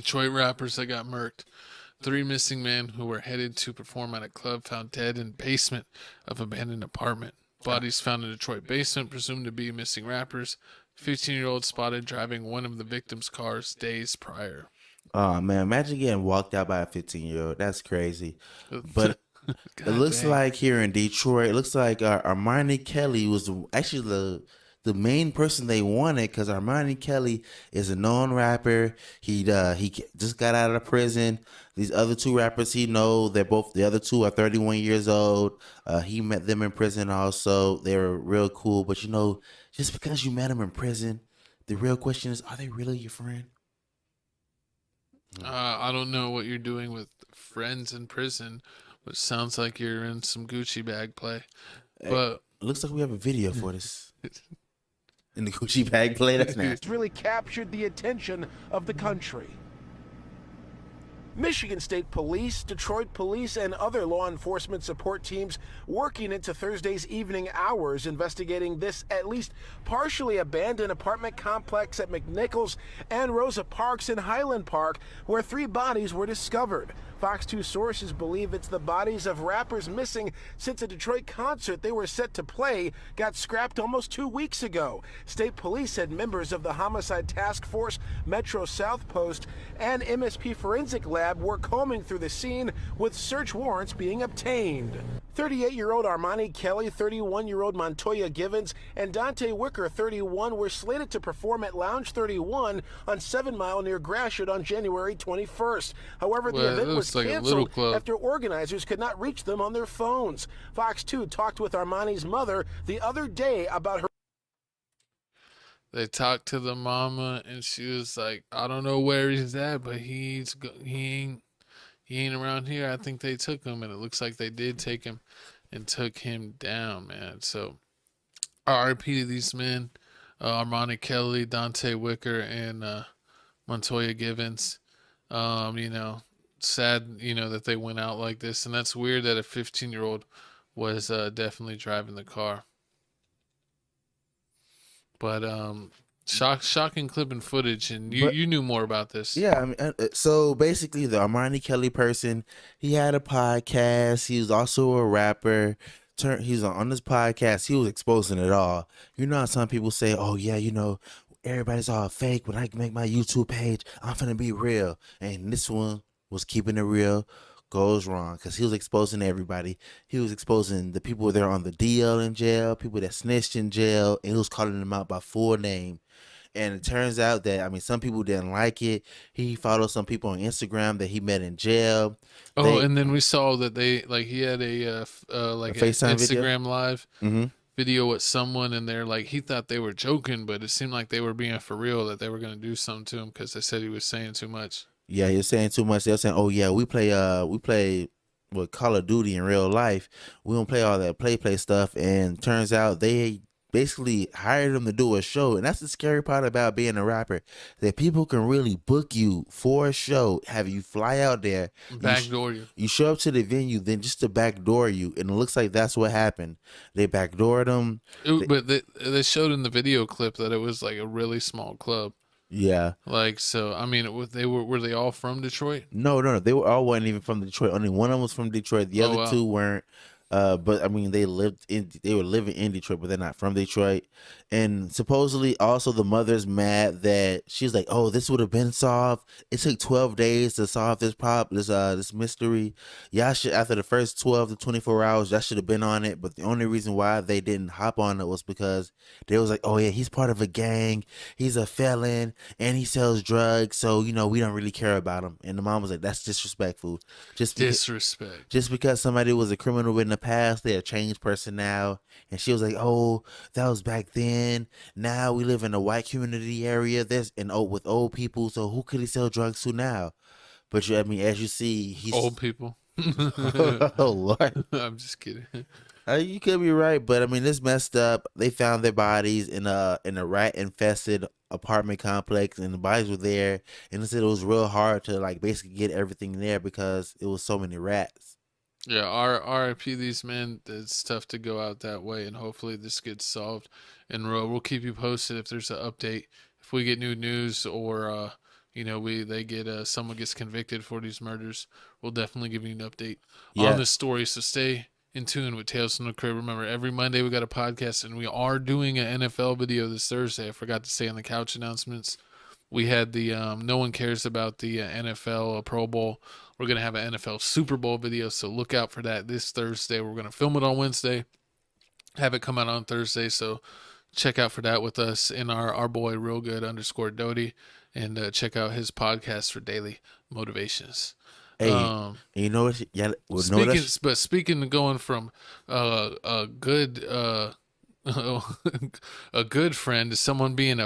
Detroit rappers that got murked. Three missing men who were headed to perform at a club found dead in basement of abandoned apartment. Bodies found in Detroit basement, presumed to be missing rappers. 15-year-old spotted driving one of the victims' cars days prior. Oh man, imagine getting walked out by a 15-year-old. That's crazy. But it God looks dang. like here in Detroit, it looks like Armani Kelly was actually the main person they wanted because Armani Kelly is a known rapper. Just got out of prison. These other two rappers he know, the other two are 31 years old. He met them in prison also. They were real cool. But just because you met them in prison, the real question is, are they really your friend? I don't know what you're doing with friends in prison, but sounds like you're in some Gucci bag play. Hey, But looks like we have a video for this in the Gucci bag play. That's nasty. Really captured the attention of the country. Michigan State Police, Detroit Police, and other law enforcement support teams working into Thursday's evening hours investigating this at least partially abandoned apartment complex at McNichols and Rosa Parks in Highland Park, where three bodies were discovered. Fox 2 sources believe it's the bodies of rappers missing since a Detroit concert they were set to play got scrapped almost 2 weeks ago. State police said members of the Homicide Task Force, Metro South Post, and MSP Forensic Lab were combing through the scene with search warrants being obtained. 38-year-old Armani Kelly, 31-year-old Montoya Givens, and Dante Wicker, 31, were slated to perform at Lounge 31 on 7 Mile near Gratiot on January 21st. However, the event was like a little canceled club. after organizers could not reach them on their phones. Fox 2 talked with Armani's mother the other day about her. They talked to the mama, and she was like, "I don't know where he's at, but he ain't around here. I think they took him, and it looks like they did take him and took him down, man." So R.I.P. to these men, Armani Kelly, Dante Wicker, and Montoya Givens. You know, sad, that they went out like this, and that's weird that a 15-year-old was definitely driving the car. But shocking clip and footage, and you But you knew more about this. yeah, I mean, so basically, the Armani Kelly person, he had a podcast. He was also a rapper. He's on this podcast. He was exposing it all. You know how some people say, "Oh yeah, everybody's all fake." When I make my YouTube page, I'm finna be real. And this one was keeping it real. Goes wrong because he was exposing everybody. He was exposing the people that are on the DL in jail, people that snitched in jail, and he was calling them out by full name. And it turns out that, I mean, some people didn't like it. He followed some people on Instagram that he met in jail. Oh, They and then we saw that he had A like an FaceTime video. Instagram live Hmm. video with someone, and they're like, he thought they were joking, but it seemed like they were being for real, that they were gonna do something to him because they said he was saying too much. Yeah, he was saying too much. They were saying, "Oh yeah, we play what Call of Duty in real life. We don't play all that play stuff." And turns out they basically hired him to do a show, and that's the scary part about being a rapper, that people can really book you for a show, have you fly out there, Backdoor you. you show up to the venue, then just to backdoor you, and it looks like that's what happened. They backdoored him. But they showed in the video clip that it was like a really small club. Yeah. Like, so I mean, they were they all from Detroit? No, no, no. They were all wasn't even from Detroit. Only one of them was from Detroit. The Oh other wow. two weren't. But I mean, they were living in Detroit, but they're not from Detroit. And supposedly, also the mother's mad that she's like, "Oh, this would have been solved. It took 12 days to solve this mystery. Y'all should, after the first 12 to 24 hours, y'all should have been on it. But the only reason why they didn't hop on it was because they was like, oh yeah, he's part of a gang. He's a felon and he sells drugs. So we don't really care about him." And the mom was like, "That's disrespectful. Just because." Disrespect. Just because somebody was a criminal in the past, they're a changed person now. And she was like, "Oh, that was back then. Now we live in a white community area. With old people. So who could he sell drugs to now?" But I mean, as you see, Old he's people. oh Lord. I'm just kidding. You could be right, but I mean, this messed up. They found their bodies in a rat-infested apartment complex, and the bodies were there. And they said it was real hard to like basically get everything there because it was so many rats. Yeah, RIP these men. It's tough to go out that way, and hopefully this gets solved. And we'll keep you posted if there's an update, if we get new news, or they get someone gets convicted for these murders, we'll definitely give you an update Yeah. on this story. So stay in tune with Tales from the Crib. Remember, every Monday we got a podcast, and we are doing an NFL video this Thursday. I forgot to say on the couch announcements. We had the no one cares about the NFL Pro Bowl. We're gonna have an NFL Super Bowl video, so look out for that this Thursday. We're gonna film it on Wednesday, have it come out on Thursday. So check out for that with us and our boy Real Good _ and check out his podcast for daily motivations. Hey, you know what? Yeah, well, know Speaking, what but speaking of going from a good a good friend to someone being a